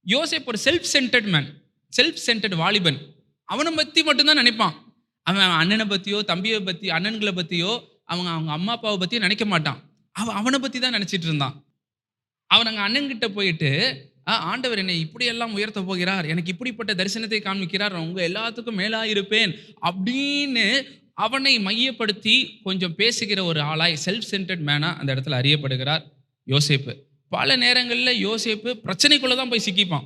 யோசேப்பு ஒரு self centred man, self centred வாலிபன். அவனை பத்தி மட்டும்தான் நினைப்பான். அவன் அண்ணனை பத்தியோ, தம்பியை பத்தி, அண்ணன்களை பத்தியோ, அவங்க அவங்க அம்மா அப்பாவை பத்தியோ நினைக்க மாட்டான். அவனை பத்தி தான் நினைச்சிட்டு இருந்தான். அவன் அங்க அண்ணன்கிட்ட போயிட்டு, ஆண்டவர் என்னை இப்படியெல்லாம் உயர்த்த போகிறார், எனக்கு இப்படிப்பட்ட தரிசனத்தை காண்பிக்கிறார், உங்க எல்லாத்துக்கும் மேலா இருப்பேன் அப்படின்னு அவனை மையப்படுத்தி கொஞ்சம் பேசுகிற ஒரு ஆளாய், செல்ஃப் சென்டர்ட் மேனா அந்த இடத்துல அறியப்படுகிறார் யோசேப்பு. பல நேரங்களில் யோசேப்பு பிரச்சனைக்குள்ள தான் போய் சிக்கிப்பான்.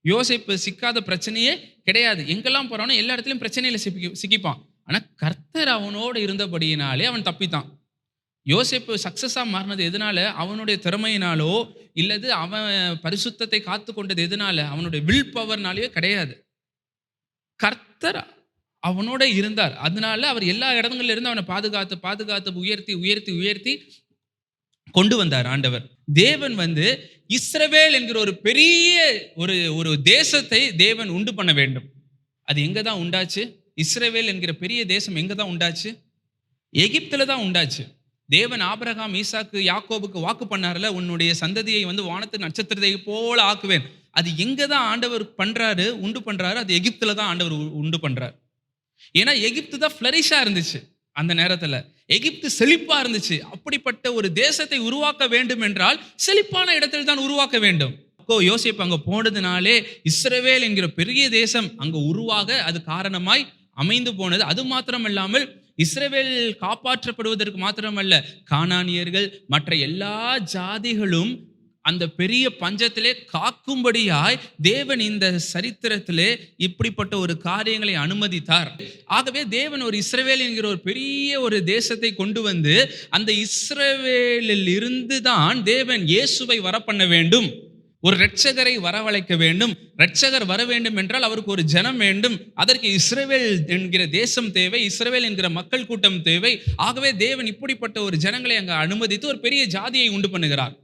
யோசேப்பு சிக்காத பிரச்சனையே கிடையாது. எங்கெல்லாம் போறானோ எல்லா இடத்துலையும் பிரச்சனையில சிக்கிப்பான். ஆனா கர்த்தர் அவனோடு இருந்தபடியினாலே அவன் தப்பித்தான். யோசேப்பு சக்சஸா மாறினது எதனால? அவனுடைய திறமையினாலோ இல்லது அவன் பரிசுத்தத்தை காத்து கொண்டது எதனால? அவனுடைய வில் பவர்னாலேயோ கிடையாது. கர்த்தர் அவனோட இருந்தார். அதனால அவர் எல்லா இடங்கள்ல இருந்து அவனை பாதுகாத்து பாதுகாத்து உயர்த்தி உயர்த்தி உயர்த்தி கொண்டு வந்தார் ஆண்டவர். தேவன் இஸ்ரவேல் என்கிற ஒரு பெரிய ஒரு தேசத்தை தேவன் உண்டு பண்ண வேண்டும். அது எங்க தான் உண்டாச்சு? இஸ்ரவேல் என்கிற பெரிய தேசம் எங்க தான் உண்டாச்சு? எகிப்துல தான் உண்டாச்சு. தேவன் ஆபிரகாம், ஈசாக்கு, யாக்கோபுக்கு வாக்கு பண்ணார்ல, உன்னுடைய சந்ததியை வானத்து நட்சத்திரத்தை போல ஆக்குவேன். அது எங்க தான் ஆண்டவர் பண்றாரு, உண்டு பண்றாரு? அது எகிப்துல தான் ஆண்டவர் உண்டு பண்றாரு. ஏன்னா எகிப்து தான் ஃபிளரிஷா இருந்துச்சு அந்த நேரத்துல. எகிப்து செழிப்பா இருந்துச்சு. அப்படிப்பட்ட ஒரு தேசத்தை உருவாக்க வேண்டும் என்றால் செழிப்பான இடத்தில் தான் உருவாக்க வேண்டும். யோசேப்பு அங்க போனதுனாலே இஸ்ரவேல் என்கிற பெரிய தேசம் அங்க உருவாக அது காரணமாய் அமைந்து போனது. அது மாத்திரமல்லாமல் இஸ்ரவேல் காப்பாற்றப்படுவதற்கு மாத்திரமல்ல, கானானியர்கள் மற்ற எல்லா ஜாதிகளும் அந்த பெரிய பஞ்சத்திலே காக்கும்படியாய் தேவன் இந்த சரித்திரத்திலே இப்படிப்பட்ட ஒரு காரியங்களை அனுமதித்தார். ஆகவே தேவன் ஒரு இஸ்ரவேல் என்கிற ஒரு பெரிய ஒரு தேசத்தை கொண்டு அந்த இஸ்ரவேலில் இருந்து தான் தேவன் இயேசுவை வரப்பண்ண வேண்டும், ஒரு இரட்சகரை வரவழைக்க வேண்டும். இரட்சகர் வர வேண்டும் என்றால் அவருக்கு ஒரு ஜனம் வேண்டும். அதற்கு இஸ்ரவேல் என்கிற தேசம் தேவை, இஸ்ரவேல் என்கிற மக்கள் கூட்டம் தேவை. ஆகவே தேவன் இப்படிப்பட்ட ஒரு ஜனங்களை அங்க அனுமதித்து ஒரு பெரிய ஜாதியை உண்டு பண்ணுகிறார்.